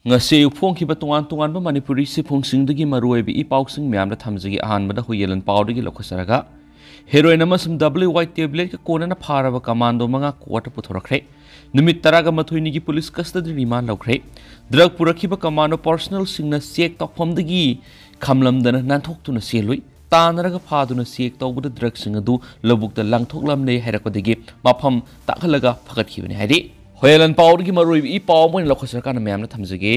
ngase phongkhiba tungan ba manipuri si phongsingi maruebi I pausing myamda thamjigi ahanbada huyelan pawdigi lokhasaraga heroin amasum WY tablet ka kona na pharaba commando manga quarter puthorakre numit taraga mathuini gi police custody remand lokre drug purakhiba commando personal singna check tokphomdagi khamlamdana nanthok selui tanaraga phaduna check tawbuda drug singadu lobukta langthoklamne hairakwadagi mafam takhalaga phagathibani hairi hoyelan pawdigi maruebi I paw moin lokhasarka na myamna thamjigi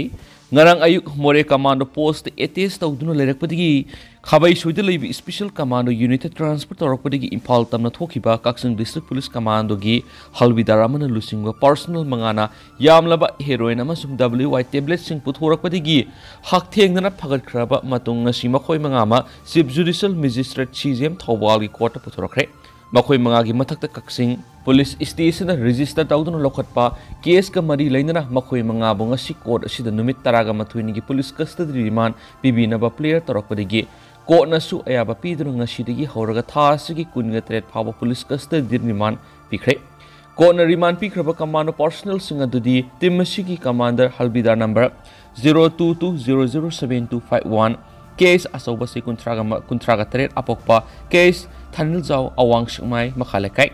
ngarang ayuk more commando post etes tawduna lerakpadigi khabai soide leibi special commando unit transport torokpadigi imphal tamna thokiba kaksing district police commando gi halbidaramana lusingwa personal mangana yamlaba heroin amasum WY tablet sing puthorakpadigi hakthengna phagatkraba matung ngasi makhoi mangama chief judicial magistrate CJM thawal gi court puthorakre makhoi mangagi mathakta kaksing police station register tawduna lokhatpa case ka mari leinana makhoi manga bonga si court asida numit taraga mathuini gi police custody remand pibinaba player torokpadigi court na su ayaba piduna ngasidigi horaga thasigi kunga tret phaba police custody remand pikre court na remand pikraba commando personal singa dudi timmasigi commander halbidar number 0220072551 case asoba se kuntraga tret apokpa case thanil jaw awang singmai makhalekai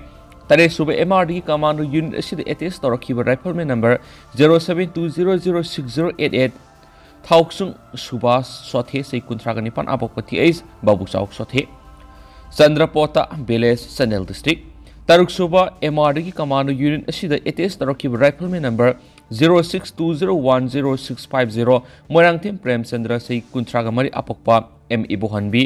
tare sube MRD commando unit asida etes torakhiba rifleman number 0720060888 Tauksung Subas Sothe se kuntraga nipan apokpati ais babu chauk sothe Chandrapota Beles Sanel district Taruk Suba MRD commando unit asida etes torakhiba rifleman number 0620100650 Moirangthim Prem Chandra se kuntraga mari apokpa M Ibuhanbi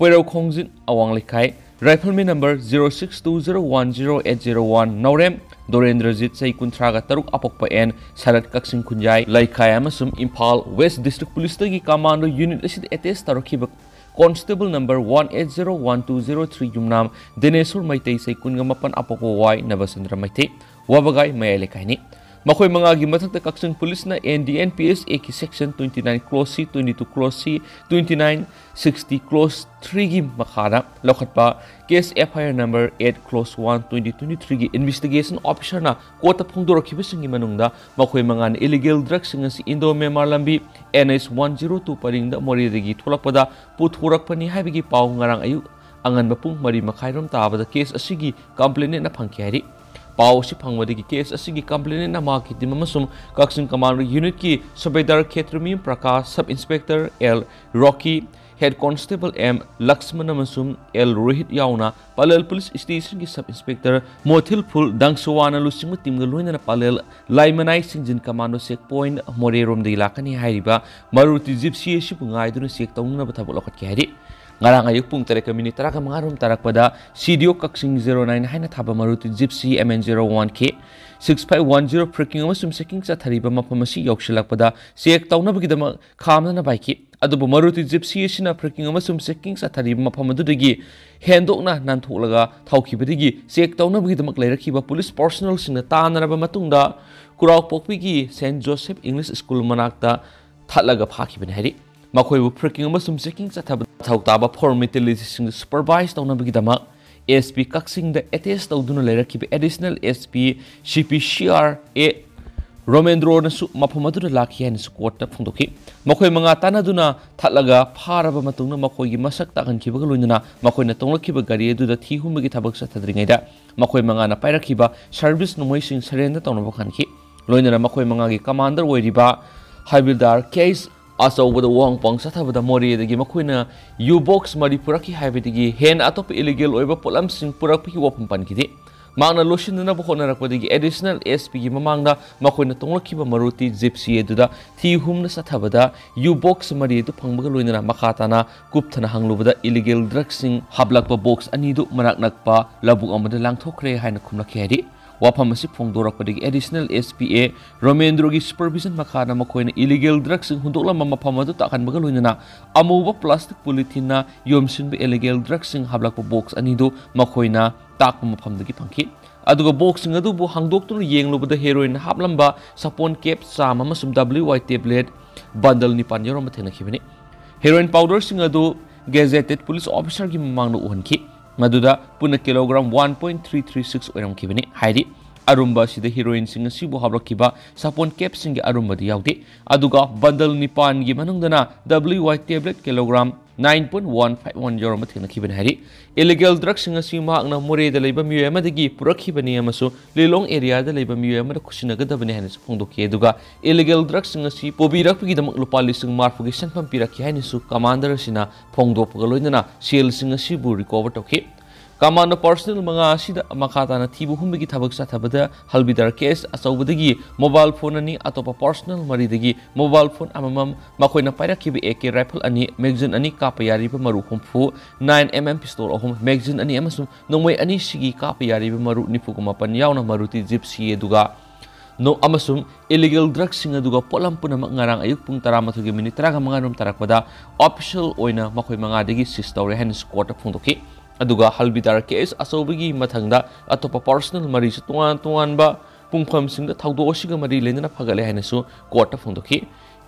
Poirau Khongjin Awang Likhai Rifleman number 0620100801 Naurem Dorendrajit Sai Kuntraga Taruk Apokpa N Sarat Kaksing Kunjai Laikhai Amasum Imphal West District Police Tagi Commando Unit Asid Etes Tarukhiba Constable number 18012003 Yumnam Denesur Maitei Sai Kungamapan Apoko Y Navasandra Maitei Wabagai Maya Lekhaini Makhoi mangagi mathakta kaksing police na NDNPS A section 29 clause C 22 clause C 29 60 clause 3 gi makhara lokhatpa case FIR number 8 clause 1 2023 gi investigation officer na kota phungdorakhiba singi manungda makhoi mangan illegal drugs singasi Indo Myanmar lambi NS 102 paringda moridagi tholakpada puthurakpani haibigi paw ngarang ayuk anganba pung mari makhairom tabada case asigi complainant na phangki hari Pau si phangwadagi case asigi complainant na maki dimamasum kaksing commando unit ki subedar Khetrumi Prakash sub inspector L Rocky head constable M Lakshmanamasum L Rohit yauna Palel police station ki sub inspector Mothil Phul Dangsuwana lusingmu timga loina na Palel Laimanai Singjin commando checkpoint Morerom de ilakani hairiba Maruti Gypsy si pungai duna check tawnna bathabol lokhat ki hari ngarang ayuk pung tere minit taraga mangarum tarakpada CDO kaksing 09 haina thaba Maruti Gypsy MN01K 6510 freaking amasum checking sa thariba maphamasi yokshilakpada check tawnabagidama khamna baiki adubu Maruti Gypsy sina freaking amasum checking sa thariba maphamadudagi hendokna nantholaga thaukhibadigi check tawnabagidama leirakhiba police personnel singna tanaraba matungda kurau pokpigi St Joseph English School manakta thalaga phakibani hari Makhoi freaking amasum checking sa thautaba formalities supervise tawnabagidama SP kaksing da etes tawduna leirakhiba additional SP CPCR A Romendro na su maphamaduna lakhian squad ta phungdoki makhoi manga tanaduna thallaga pharaba matungna makhoi gi masak takankiba loinana makhoi na tonglakhiba gari edu da thi humbagi thabak sa thadringaida makhoi manga na pairakhiba service numoising sarenda tawnaba khanki loinana makhoi manga gi commander oiriba Habildar case Asawada wang pang sathabada mori dagi makhoi U-box mari puraki haibidigi hen atop illegal oiba polam sing purakpi wapum pankidi Magna losinna bokhona rakwadagi additional SP gi mamangda makhoi na tonglakhiba Maruti Gypsy eduda thi humna sathabada U-box mari edu phangbaga loinana makhatana kupthana hanglubada illegal drugs sing hablakpa box anidu manak nakpa labuk amada langthokre haina khumlakhi hari Wapamasi phongdorakpadagi additional SPA Romendrogi supervision makhana makhoina illegal drugs hundokla mamaphamadu takhanbaga loinana amuba plastic polythene na yomsinba illegal drugs hablakpa box anidu makhoina takpa maphamdagi phangki aduga box adubu hangdoktuna yenglubada heroin hablamba sapon cap sam amasum WY tablet bundle ni panyarom thengnakhibani heroin powder adu gazetted police officer gi mamangna uhanki Maduda puna kilogram 1.336 oiram kibani hairi arumba sida heroin sing asibu habrakiba sapon cap sing gi arumba di yaude aduga bundle nipan gi manungdana WY tablet kilogram 9.151 euro mathina khiban hari illegal drugs sing asi mahakna more da leiba miyo amadagi purakhiba ni amasu lilong area da leiba miyo amada kusinaga dabani hanis phongdoki aduga illegal drugs sing asi pobirak pigi damak lupa lising marfu gi sanpam piraki hanisu commander sina phongdopaga loinana sel sing asi bu recover toki Commando personal mga sida makata na thibu humbigi thabak sa thabada halbidar case asawbadagi mobile phone ani atopa personal maridagi mobile phone amamam makoina pairakhibi AK rifle ani magazine ani kapa yari ba maru humfu 9mm pistol ahum magazine ani amasum nomoi ani sigi kapa yari ba maru nifuguma pan yauna maruti gypsy eduga no amasum illegal drugs singa duga polam punamak ngarang ayuk pung 12 minute taraga mga rum tarakpada official oina makoi mga dagi sistore hands court phungdoki aduga halbidar case asobigi mathangda atopa personal mari su tuan ba pungpham singda thawdo osiga mari lendana phagale hainasu court phungdoki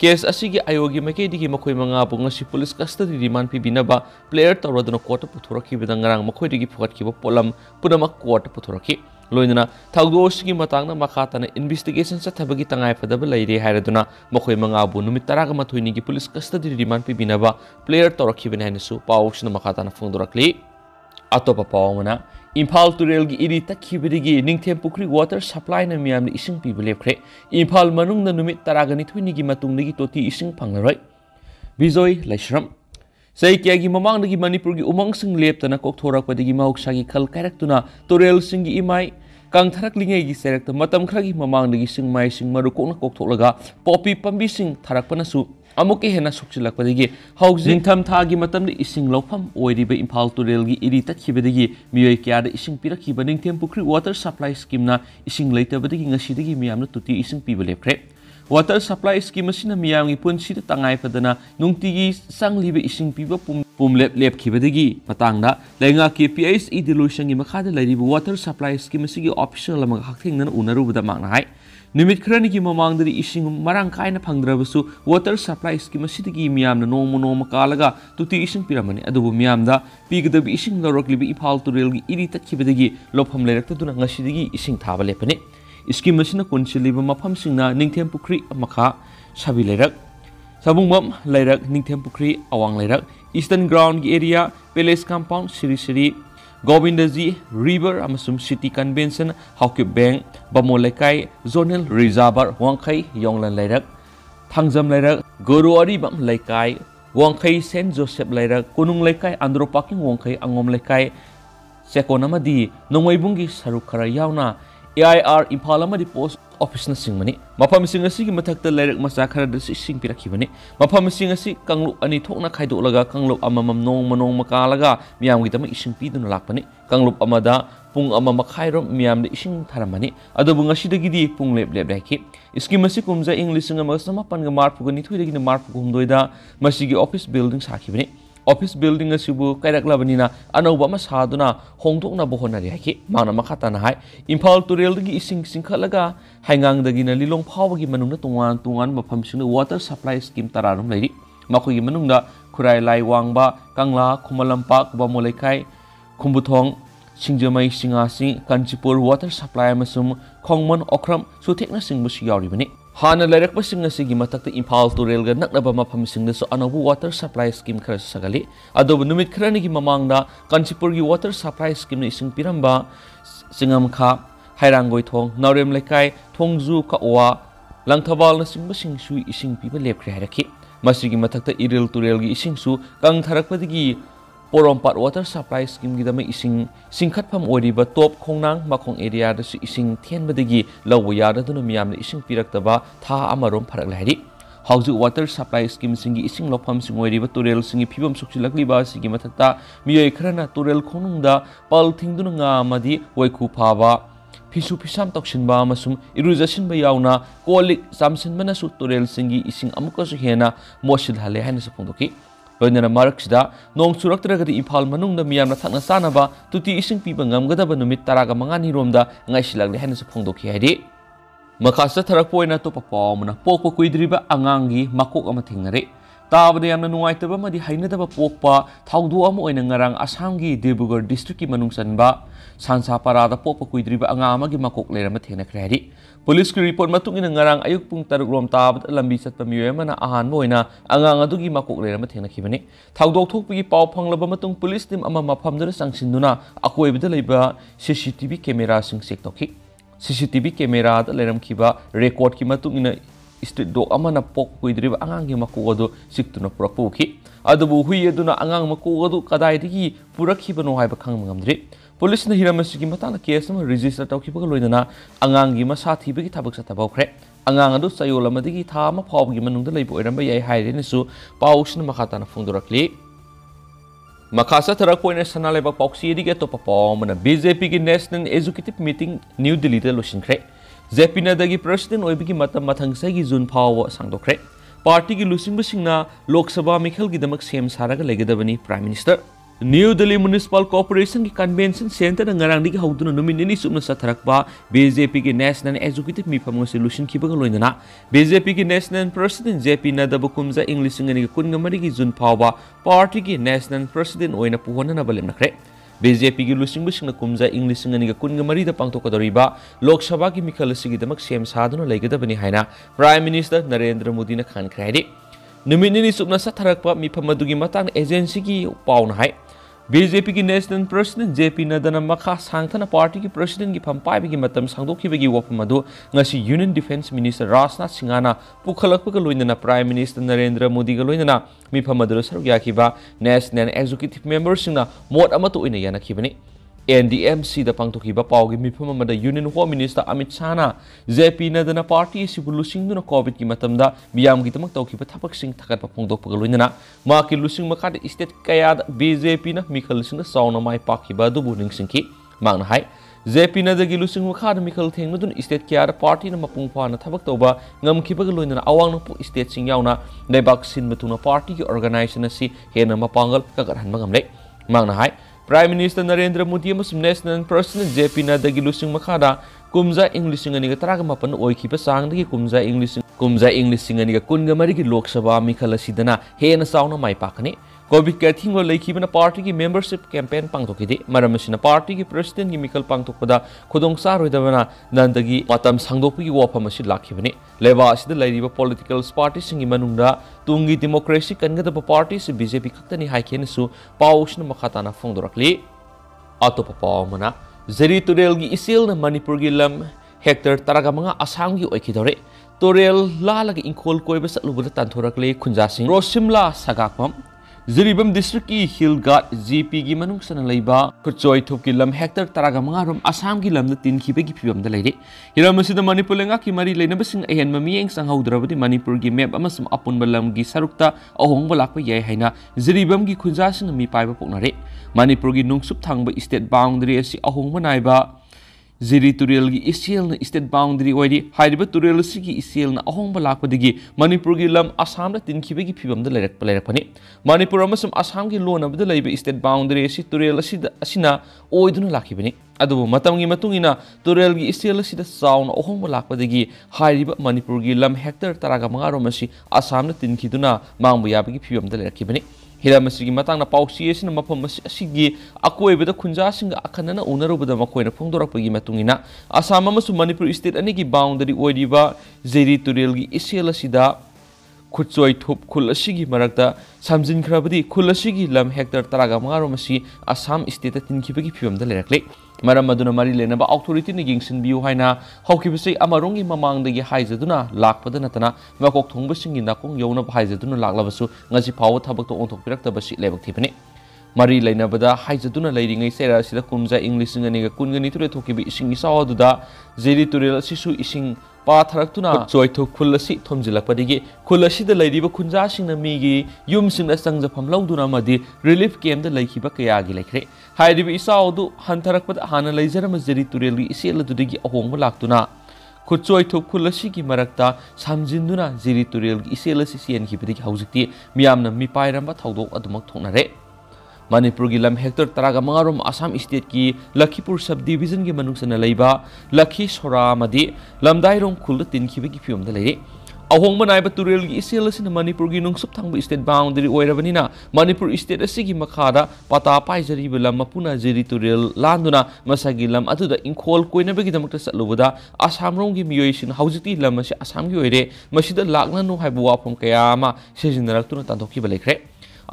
case asigi ayogi make digi makoi manga bunga si police custody remand pi binaba player tawradana court puthoraki bidangarang makoi digi phugatki polam punama court puthoraki loinana thawdo osigi matangna makhatana investigation sa thabagi tangai phadaba leire hairaduna makoi manga bu numit taraga mathoini gi police custody remand pi binaba player tawraki bin hainasu pawsna makhatana phungdorakli Atopa pawmana Imphal turel gi iri takhibidigi ningthem pukri water supply na miyam ising pibulepkhre Imphal manung na numit taragani thuini gi matung nigi toti ising phanglaroi Bijoy Laishram Sai kya gi mamang nigi Manipur gi umang sing leptana kokthora padigi mahuksa gi khal karaktuna turel sing gi imai kang tharak lingai gi serak matam khragi mamang nigi sing mai sing maru kokna koktholaga popi pambi sing tharak panasu amuke hena sukchilak padigi housing tham thagi matam ni ising lofam oiriba Imphal turel gi iri takhibadigi miyoi kya da ising pirakhiba ningthem pukri water supply scheme na ising leitabadigi ngasidigi miyamna tuti ising pibalepkhre water supply scheme asina miyam gi punsi da tangai padana nungtigi sangliba ising piba pumlep lepkhibadigi matangda lenga ki PSE dilution gi makhada leiriba water supply scheme asigi official lamang hakthengna unarubada mangna hai Nimit khrani ki mamang dari ising marang kaina phangdrabasu water supply scheme asidigi miyamna noma kalaga tuti ising piramani adubu miyamda pigadabi ising loroklibi Imphal turel gi iri takhibadagi lofam leirakta ngasidigi ising thaba lepani scheme asina konchiliba mafam singna ningthem pukri makha sabi leirak sabungmam leirak ningthem pukri awang leirak eastern ground gi area palace compound siri Govindaji River amasum City Convention Hawkip Bank Bamolaikai Zonal Reservoir Wangkai Yonglan Lairak Thangjam Lairak Goruari Bam Laikai Wangkai Saint Joseph Lairak Kunung Laikai Andro Parking Wangkai Angom Laikai Sekonamadi Nongaibungi Sarukara Yauna AIR Imphal amadi post office na singmani mafam sing asi gi mathakta lairak macha khara da sing pirakhibani mafam sing asi kanglu ani thokna khaidolaga kanglu amamam nong makalaga miyam gi tama ising piduna lakpani kanglu amada pung ama makhairom miyam da ising tharamani adu bunga sidagi di pung lep raiki scheme asi kumja english nga masama pan ga marpu ga ni thuidagi na marpu humdoida masigi office building sakhibani office building asibu kairaklabanina anauba ma saduna hongdokna bohonari haki mana makhata na hai Imphal turel gi ising singkhalaga haingang dagi na lilong phawagi manungna tungan mafam sing water supply scheme tararum leiri makhoi gi manungda khurai lai wangba kangla khumalampak bamolaikai khumbuthong singjamai singasing Kanchipur water supply amasum khongmon okram suthekna singbusi yauribani Hana lairak pasing asigi matakta Imphal turel ga naknaba mafam singda so anabu water supply scheme khara sagali adobu numit khrani gi mamangda Kanchipur gi water supply scheme na ising piramba singam kha hairangoi thong naurem laikai thongju ka owa langthabal na singbasing su ising piba lepkhre hairaki masigi matakta iril turel gi ising su kang tharakpadigi Porompat water supply scheme gi dama ising singkhatpham oriba top khongnang makhong area da su ising thenbadagi lawwa yada duna miyamna ising piraktaba tha amarom pharak lahiri hauju water supply scheme singi ising lopham sing oriba turel singi phibam sukchilakli ba sigi mathakta miyoi khrana turel khonungda pal thingduna nga amadi waikhu phaba Pisu pisam toksinba amasum irrigation ba yauna kolik samsinbana su turel singi ising amuka su hena mosil hale haina sa phongdoki loinana maraksida nong churaktragadi Imphal manungda miyamna thakna sanaba tuti ising piba ngamgadaba numit taraga mangani romda ngaisilagli haina sa phongdoki haidi makhasa tharakpoina to papawmana pokpo kuidriba angangi makok ama thingnare ताबदे यामना नुंगाइतबा मदि हाइनदबा पोकपा थाउदो अमा ओइना ngarang Assamgi Dibrugarh district ki manung sanba Sansa Parada popa kuidriba anga amagi makok lerama thengnakhre hari Police ki report matungina ngarang ayuk pung 6 rom tabad lambi satpa miyoy amana ahanba oina anga adugi makok lerama thengnakhibani थाउदोक थोकपगी पाव फंगलबा मतुंग police team अमा मफमदर संगसिन्दुना अकोइबदा लैबा CCTV camera सिंग check तौखि CCTV camera दा लेरमखिबा record की मतुंगिना street dog अमाना पोक कुइद्रिबा अंगांगी मकोगदो सिक्तुना पुरकपुखि अदबु हुई अदुना अंगांग मकोगदो कदाइदगी पुरखिबनो हाइबा खंगमंगमद्रि police ने हिरामसिगी Matana case अमा register तौखिबगा लोइदना अंगांगी मसा थीबगी थबक सतबौखरे अंगांग अदु सयोल अमदगी था अमा फावगी मनुंगदा लैबा ओइरंबा याइ हाइरेनसु पाउसना मखाताना फोंदोरक्ली मखासा थरक पोइने सना लेबा पॉक्सी दिगे तो पपॉमना बीजेपी की national educative meeting new Delhi दा लोसिनख्रे जेपीना दगी प्रेसिडेंट ओइबगी मतम मथंगसगी जुन फाव सांगदोख्रे पार्टी की लुसिंगबसिंगना लोकसभा मिखल गिदमक सेम सारागा लेगदबनी prime minister new Delhi municipal corporation की convention centre ngarang digi hauduna numit nini supna satharakba BJP की नेशनल एजुकेटिव मिफम से लुसिनखिबगा लोइना बीजेपी की नेशनल प्रेसिडेंट जेपी नड्डा कुमजा इंग्लिश सिंगनी कुनगमरी की जुन फावबा पार्टी की नेशनल प्रेसिडेंट ओइना पुहनना बलेमनख्रे बीजेपी की लुसिंगबसिंगना कुमजा इंग्लिश सिंगनी कुनगमरी दा पांगथोकदोरिबा लोकसभा की मिखल सिगिदमक सेम सादुना लेगदबनी हाइना प्राइम मिनिस्टर नरेंद्र मोदी ना खानख्रे हाइदि numit nini supna satharakba मिफम अदुगी मतंग एजेंसी की पाउना हाइ बीजेपी की नेशनल प्रेसिडेंट जेपी नड्डा मखा सांगथना पार्टी की प्रेसिडेंट की फम पाइबगी मतम सांगदोखिबगी वफम अदु ngasi union defence minister Rajnath सिंहाना पुखलकपगा लोइना प्राइम मिनिस्टर नरेंद्र मोदी गा लोइना मिफम अदु सरुक याखिबा नेशनल एजुकेटिव मेंबर सिंगना मोड अमतो ओइना यानाखिबनी NDMC दा पांगथोखिबा पावगी मिफम अमदा यूनियन होम मिनिस्टर अमित शाहना जेपी नड्डा पार्टी सिबु लुसिंगदुना कोविड की मतमदा मियामगी तमक तौखिबा थबक सिंग थकटपा फोंदोकपगा लोइना माकी लुसिंग मखाद स्टेट कया बीजेपी ना मिखल सिंग साउना माइ पाखिबा दुबु निंगसिंखि मांगना हाय जेपी नड्डागी लुसिंग मखाद मिखल थेंगमदुन स्टेट कया पार्टी ना मपुंग फाना थबक तौबा ngamखिबगा लोइना अवांग पु स्टेट सिंग याउना लेबाक सिन मतुना पार्टी की ऑर्गेनाइजेशन असि हेना मपांगल कगरहनबा ngamle मांगना हाय प्राइम मिनिस्टर नरेंद्र मोदी अमसुम नेशनल प्रेसिडेंट जेपी नड्डागी लुसिंग मखादा कुमजा इंग्लिश सिंगनी तरागा मपन ओइखिबा सांगदगी कुमजा इंग्लिश सिंगनी कुनगमरी की लोकसभा मिखल असिदना हेना साउना माइ पाखने कोविड का थिंगो लेखिबना पार्टी की मेंबरशिप कैंपेन पांगथोखिदि मरमसिना पार्टी की प्रेसिडेंट की मिखल पांगथोकपदा खुदोंसा रोइदबना नंदगी मतम सांगदोकपगी वफम असि लाखिबने लेबा असिदा लैरिबा political party सिंगी मनुंगदा Tungi democracy कनगदब party से बीजेपी खक्तनी हाइखेनसु पाउसना मखाताना फोंदोरक्ली अतोप पावमना जरी तुरेल की इसेल न मणिपुर की लम हेक्टर तरागा मंगा असम की ओइखिदोरे तोरेल लालग इंखोल कोइबा सलुबदा तांथोरक्ले खुंजासिंग रोसिमला सगाकपम जिरीबम डिस्ट्रिक्ट की हिल गार्ड जीपी की मनुंग सन लैबा खुचोय थुप की लम हेक्टर तरागा मंगा रोम असम की लम तिनखिबे की फिबम द लैरे हिरम मसिद मणिपुर लेंगा की मरी लेनबसिंग अहेन ममियेंग संगहौद्रबदि मणिपुर की मैप अमसम अपुनब लम की सरुक्ता अहोंग लाप याय हैना जिरीबम की खुंजासिंग मी पाइबा पोकनरे मणिपुर की नुंगसुप थांग स्टेट बाउंड्री असि अहोंग नाइबा जिरी तुरेल की इसेल न स्टेट बाउंड्री ओइदि हाइरिबा तुरेल सिगी इसेल न अहोंग लापदगी मणिपुर की लम असम तिनखिबे की फिबम द लेरकपने मणिपुर अमसम असम की लोन अबद लैबा स्टेट बाउंड्री असि तुरेल असिना ओइदुना लाखिबने अदुबु मतंगी मतुंगिना तुरेल की इसेल असिदा साउन अहोंग लापदगी हाइरिबा मणिपुर की लम हेक्टर तरागा मंगा रोम असि असम तिनखिदुना मांगबु याबगी फिबम द लेरकिबने हिरामसिगी मतांगना पाउसी एसिना मफम असिगी अकोइबदा खुंजासिंग अखनना उनरुबदा मखोइना फोंदोरकपगी मतुंगिना असम अमसु मणिपुर स्टेट अनिगी बाउंड्री ओइदिबा जेरी तुरेलगी इसेल असिदा खुचोय थुप खुल असिगी मरकता समजिनख्रबदी खुल असिगी लम हेक्टर तरागा मंगारोम असि असम स्टेट तिनखिबगी फिबमदा लेरकले मरम मदुना मरी लेनबा अथॉरिटी नि गिंगसिनबियु हाइना हौखिबसै अमरोंगी ममांगदगी हाइजदुना लाखपद नतना मकोक थोंगबसिंगी नाकोंग यौना हाइजदुना लाक्लबसु ngasi फाव थबकतो ओंथोकपिरक्तबसि लेबकथिबने मरी लेनबदा हाइजदुना लैरिङै सेरा सिदा कुमजा इंग्लिश सिंगनिगा कुनगनि तुरे थोकिबि इसिंग इसावदुदा जेरी तुरेल सिसु इसिंग पाथरक्तुना चोइथो खुलसी थोमजिलकपदिगी खुलसीदा लैरिबा खुंजासिंगना मीगी युमसिंगना संगजफम लौदुना मदि रिलीफ कैम्प दा लैखिबा कयागी लैख्रे हाइरिबि इसावदु हंथरकपद हाना लैजरम जेरी तुरेलगी इसेलदुदगी अहोंगबा लाक्तुना खुचोय थुप खुलसी की मरकता सामजिंदुना जेरी तुरेलगी इसेलसी सियनखिबदिगी हौजिक्ति मियामना मिपाइरंबा थौदोक अदुमक थोकनरे मणिपुर की लम हेक्टर तरागा मंगारोम असम स्टेट की लखीपुर सब डिवीजन के मनुसना लैबा लखी सोरा मदि लमदाइरोम खुल तिनखिबगी फियमदा लैरे ahongba naiba turel gi isel asina manipur gi nungsup thangba state boundary oirabanina manipur state asigi makhada pata paijari lam mapuna jeri turel landuna masagi lam atuda inkhol koina bagi damakta satlubada asam rong gi miyoisin haujiti lam asi asam gi oire masida lakna no haibu wafam kaya ma sejinaraktuna tandoki balekre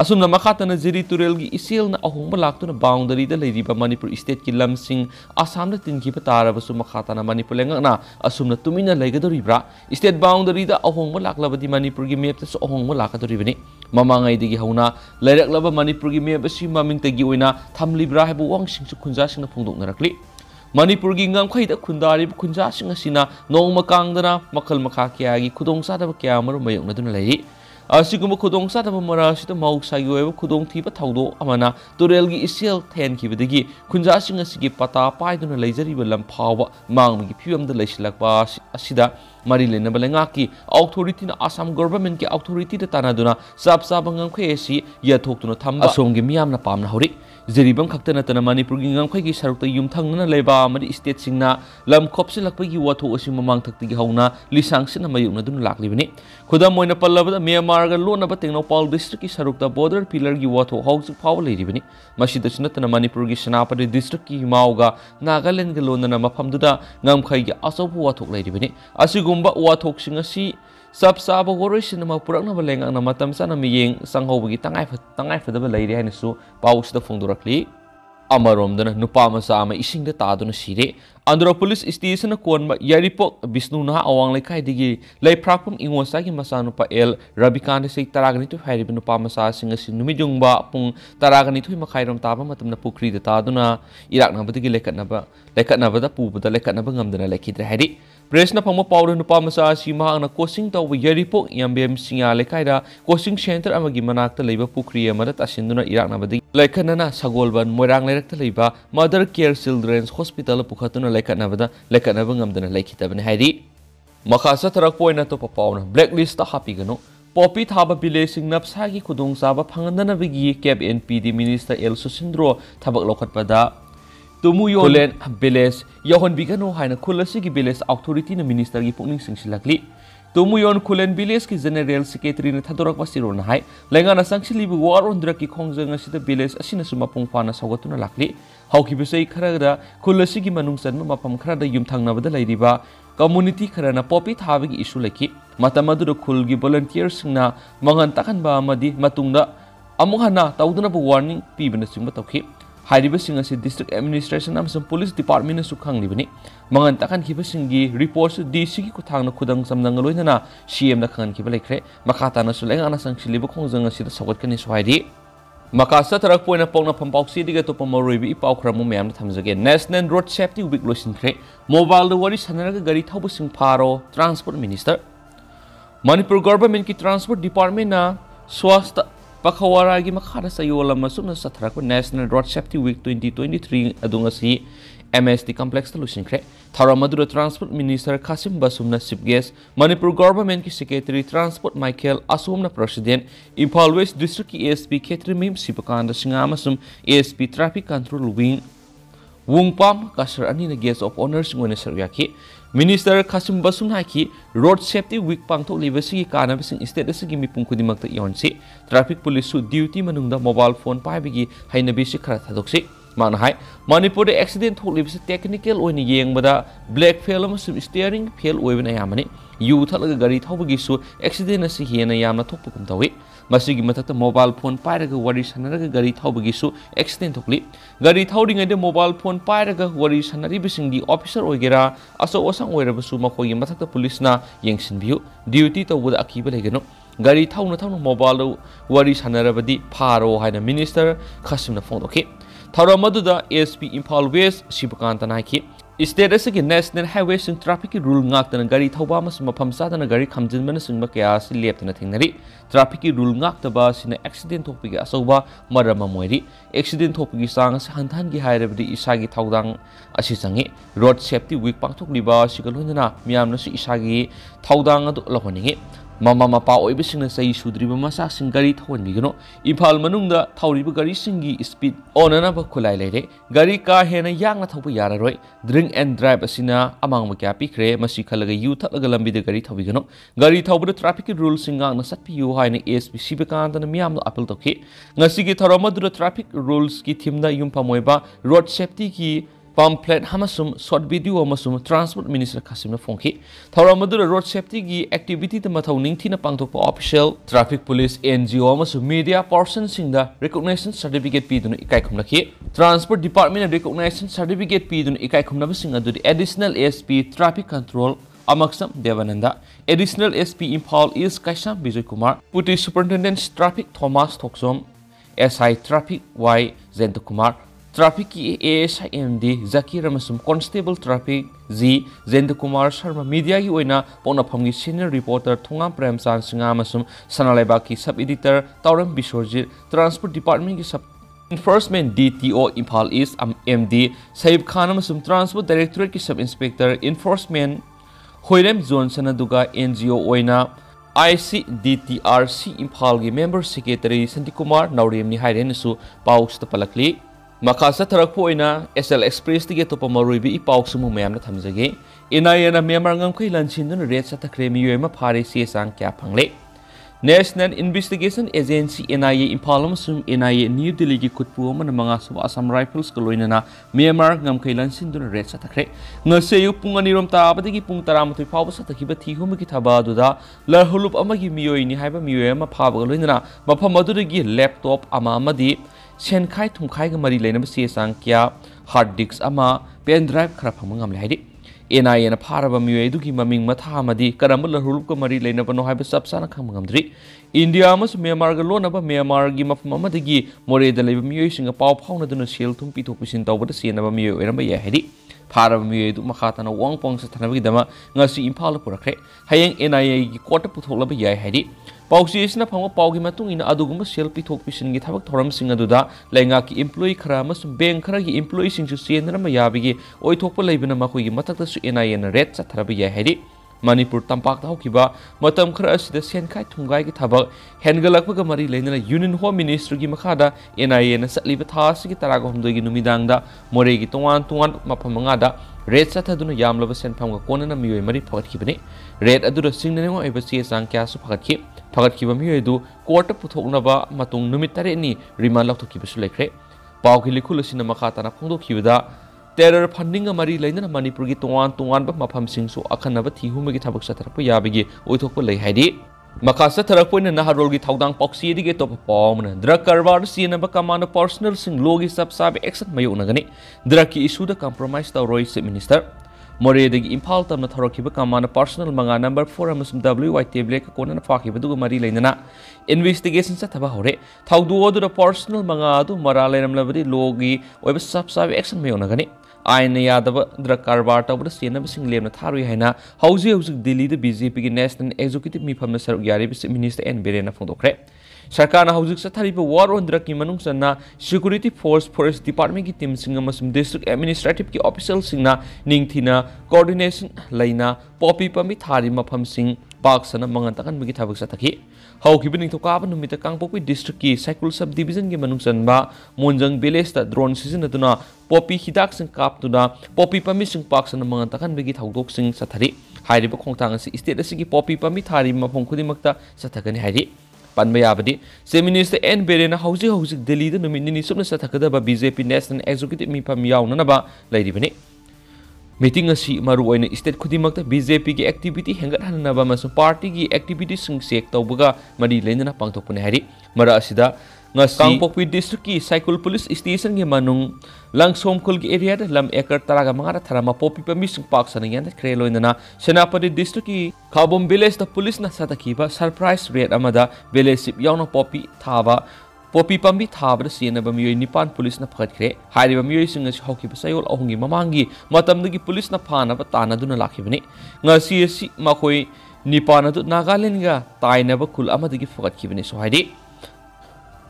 asumna makhatana jeri turel gi isel na ahongba laktuna boundary da leiriba manipur state ki lamsing asam da tinki patara basu makhatana manipur lengna asumna tumina leigadoribra state boundary da ahongba laklabadi manipur gi map ta so ahongba lakadoribani mamangai digi hauna lairaklaba manipur gi map asi mamingtagi oina thamlibra haibu wangsing su khunja singna phongdoknarakli manipur gi ngamkhai da khundarib khunja sing asina nongma kangdana makhal makha kya gi khudong sa da kya maru mayokna dun leiri asiguma khudong sa da mara sita mausa gi weba khudong thiba thaudo amana turel gi isel then ki bedagi khunja sing asigi pata paiduna leijari balam phawa mang gi phiam da leisilakba asida mari lena balenga ki authority na asam government ki authority da tanaduna sab sabangam khesi yathok tuna thamba asom gi miyam na pamna hori jeribam khaktana tana manipur gi ngamkhai gi sarukta yumthangna leba amadi state singna lam khopsilakpa gi watho asi mamang thakti gi hauna lisang sina mayukna dun laklibani khudam moina pallabada myanmar ga lona ba tengnopal district ki sarukta border pillar gi watho haujuk phaw leiribani masida sunatana manipur gi senapati district ki mauga nagaland ga lona na mafamduda ngamkhai gi asobu watho leiribani asigumba wathok sing asi sab saba goroi sinama purakna balenga na matam sana miyeng sanghobagi tangai fadaba leiri haina su pausida phongdorakli amarom nupa masa ama ising da taduna sire andhra police station konba yaripok bisnu na awang lekai digi leiprakpum ingwasa gi masa nupa el rabikande sei taragani tu hairi nupa masa singa sinumijungba pung taragani tu makhairam taba matamna pukri da taduna irakna badigi lekatna ba da pubada lekatna ba ngamdana leikhidre hairi Presna pangma pawda nupa masa si mahang na coaching taw yaripok yambem singa lekaida coaching center amagi manakta leiba pukri amada tasinduna irakna badi lekhanana sagolban moirang lerakta leiba mother care children's hospital pukhatuna lekhatna ba ngamdana leikhidabani hairi makhasa tarak poina to papawna blacklist ta hapigano Popi thaba bilesing napsagi khudong saba phangandana bigi cap NPD minister El Susindro thabak lokhatpada Tumuyon Kulen Beles Yohon Bigano Haina Kulasigi Beles Authority na Minister gi Pukning Singsilakli Tumuyon Kulen Beles ki General Secretary na Thadorak Pasiro na hai Lengana Sangsilibu War on Draki Kongjang Asita Beles Asina Sumapung Pana Sagatuna Lakli Hauki Besai Karada Kulasigi Manungsan Mapam Krada Yumthang Nabada Laidiba Community Karana Popi Thabigi issue laki Matamadu Kulgi volunteers na Mangan Takan ba Madi Matungda Amuhana Tauduna warning Pibana Simbataki Hairibasing asi district administration amsang police department na sukhang libani mangan takan khibasingi reports DC ki kuthang na khudang samnang loina na CM na khan khiba lekre makata na sulenga na sangsilib khongjang asi da sagot kani swaidi makasa tarak poina pongna phampauksi diga to pamoroibi ipau khramu meyam na thamjage National Road Safety Week losin khre mobile the wari sanaraga gari thawbasing pharo transport minister Manipur government ki transport department na swasta Pakhawaragi makhara sa yola masuna sa tharak National Road Safety Week 2023 adunga si MST complex talusin kre thara madura transport minister Kasim Basumna chief guest Manipur government ki secretary transport Michael Asumna president Imphal West district ki ASP Khetri Mim Sipakanda singa amasum ASP traffic control wing Wungpam kasar ani na guest of honor singone saryaki Minister Kasim Basumna ki Road Safety Week pangthok libasi ki kana bising state asigi mipung kudimakta yonsi traffic police su duty manungda mobile phone paibigi haina bisi khara thadoksi mana hai Manipur de accident thok libasi technical oini yengbada black fail amasum steering fail oibana yamani yu thalaga gari thawbagi su accident asi hiena yamna thokpukum tawi masigi mathakta mobile phone pairaga wari sanaraga gari thawbagi su accident thokli gari thawdingai de mobile phone pairaga wari sanari bisingdi officer oigera aso osang oirabasu makhoi mathakta police na yengsinbiu duty tawbuda akiba legeno gari thawna mobile wari sanarabadi pharo haina minister Khasimna phongdoki thara maduda ASP Imphal West Sibakanta naiki State asigi National Highway sing traffic rule ngaktana gari thawba mas mafam sadana gari khamjinbana singba kya si leptana thingnari traffic rule ngaktaba sina accident thokpigi asauba marama moiri accident thokpigi sang hantan gi hairabdi isagi thawdang asi changi road safety week pangthokliba sigalhonana miyamna si isagi thawdang adu lahoningi Mama mapa oibising na say sudriba masasing gari thon bigano Imphal manungda thawriba gari singi speed onana ba khulai lere gari ka hena yang na thawpa yararoi drink and drive asina amang ma kya pikre masi khalaga yu thalaga lambi de gari thawbigano gari thawbada traffic rules singa na satpi yu haina ASP sibakanda na miyam no appeal tokhi ngasi gi tharamadura traffic rules ki thimda yum pamoiba road safety ki pamphlet hamasum short video amasum transport minister khasimna phongki tharamadura road safety gi activity the mathau ningthina pangthokpa official traffic police NGO amasum media person singda recognition certificate piduna ikai khumlaki transport department recognition certificate piduna ikai khumnaba sing adu additional SP traffic control Amaksam Devananda, additional SP Imphal East Kaisham Vijay Kumar, Deputy Superintendent Traffic Thomas Thoksom, SI Traffic Y Zenta Kumar, Traffic ASI MD Zakir Ramasum Constable Traffic Z Zenta Kumar Sharma Media Oina Ponapamgi Senior Reporter Thongam Prem San Singamasum Sanalaibaki Sub Editor Tauram Bishorjit Transport Department ki Sub Enforcement DTO Imphal East MD Saib Khan Amasum Transport Directorate ki Sub Inspector Enforcement Hoirem Johnson aduga NGO oina ICDTRC Imphal gi Member Secretary Santi Kumar Naurem ni hairen su paus ta palakli makasa tharakpo oina SL Express tige topa maruibi i paus mu mayam na thamjage NIA na member ngam khai lanchin dun red sa takhre mi yoima phare se sang kya phangle National Investigation Agency NIA Imphal amasum NIA New Delhi ki khutpu amana manga suba Assam Rifles ko loinana Myanmar ngam khailan sinduna red sa takre ngaseyu pung anirom ta abadagi pung 13 fawba sa takhiba thihum ki thaba duda larhulup amagi miyoi ni haiba miyoi ama phaba loinana mafam adudagi laptop ama amadi senkhai thumkhai ga mari leinaba se sang kya hard disk ama pen drive khara phangam laidi NIA na pharaba miyoi dugi maming matha amadi karamba larhulup ko mari leinaba no haiba sabsana khamgamdri India amas Myanmar ga lonaba Myanmar gi mafam amadagi more da leiba miyoi singa paw phawna duna sel thum pi thopisin tawbada senaba miyoi oiramba ya hedi pharaba miyoi du makhatana wangpong sa thanabagi dama ngasi Imphal purakhe hayeng NIA gi kota puthoklaba ya hedi Pausi isna phangwa paugi matung ina adugumba sel pi thokpisin gi thabak thoram singa duda lenga ki employee khara amas bank khara gi employee singsu senrama yabigi oi thokpa leibana makoi gi matakta su NIA na red sa tharaba ya hedi Manipur tampak tahu kiba matam khara asida senkhai thungai ki thabak hengalakpa ga mari leinana Union Home Ministry gi makhada NIA na satliba thasi gi taraga humdoi gi numidangda more gi tongan maphamanga da red sa thaduna yamlaba senpham ga konana miyoi mari phagat kibane red adura singnane ngo aiba se sang kya su phagat kiba miyoi du court puthoknaba matung numit tare ni remand lakthokiba su lekre paw ki likhul asina makhata na phongdo kibada terror funding amari lainana Manipur gi tongan ba mafam singsu akhanaba thihumagi thabak satharpa yabigi oithokpa lei haidi makasa tharakpoina naharol gi thaudang poksi dige top pawmna drug karbar sinaba Commando personal sing logi subsab action mayu nagani drug ki issue da compromise ta roy minister more degi Imphal tamna tharakiba Commando personal manga number 4 amasum WY table ka kona na fakiba duga mari lainana investigation sa thaba hore thaudu odu da personal manga adu maraleram labadi logi oiba subsab action mayu nagani Aina yadaba drug karbar tabda senaba sing lemna tharui haina hauji Delhi da BJP ki national executive mifam na saruk yari minister N Berena phongdokre sarkar na hauji sa thariba war on drug ki manung sanna security forest department ki team singa masum district administrative ki official singna ningthina coordination laina popi pami thari mafam sing pak sana mangantakan bagi thabak sa thaki haukiba ningthokaba numita kangpokpi district ki cycle sub division ki manung sanba monjang village ta drone season atuna popi hidak sing kap tuna popi pami sing pak sana mangantakan bagi thaudok sing sa thari hairiba khongtang asi state asigi popi pami thari mafong khudimakta sa thakani hairi panba yabadi se minister N Berena hauji Delhi da numini subna sa thakada ba BJP national executive mifam yauna ba lairibani meeting asi maru oina state khudimakta BJP ki activity hengat hanaba masu party ki activity sing sek tawbaga mari leinana pangthokpune hari mara asida ngasi Kangpokpi district ki cycle police station gi manung langsomkul gi area da lam ekar taraga mangara tharama popi pami sing park sanang yan kre loinana senapati district ki khabom village da police na satakiba surprise raid amada village sip yauna popi thaba Popi pambi thabra senaba miyoi nipan police na phatkre hairiba miyoi sing asi hokiba sayol ahungi mamangi matamdagi police na phana ba tana duna lakhibani ngasi asi makoi nipan adu Nagaland ga tainaba kul amadagi phatkibani so haidi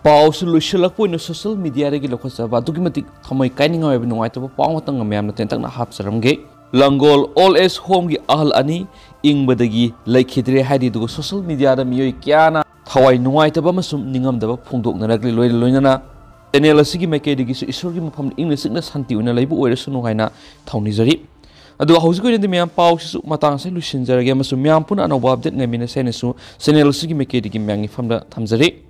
paw solution point social media regi lokhasa ba dugi matik thamai kaininga web nungai to paw matang mayam na tentak na hap saramge Langol Old Age Home gi ahal ani engbadagi leikhidre hairi du social media da miyoi kyana thawai nuai taba masum ningam daba phongdoknaragli loinana channel asigi maikei su isor gi mafam ingna sikna santi una leibu oirasu no haina thawni jari adu hausi ko ndi myam pau su matang sai lusin jarage masum myam puna no update ngamina sene su channel asigi maikei gi myang ni famda thamjari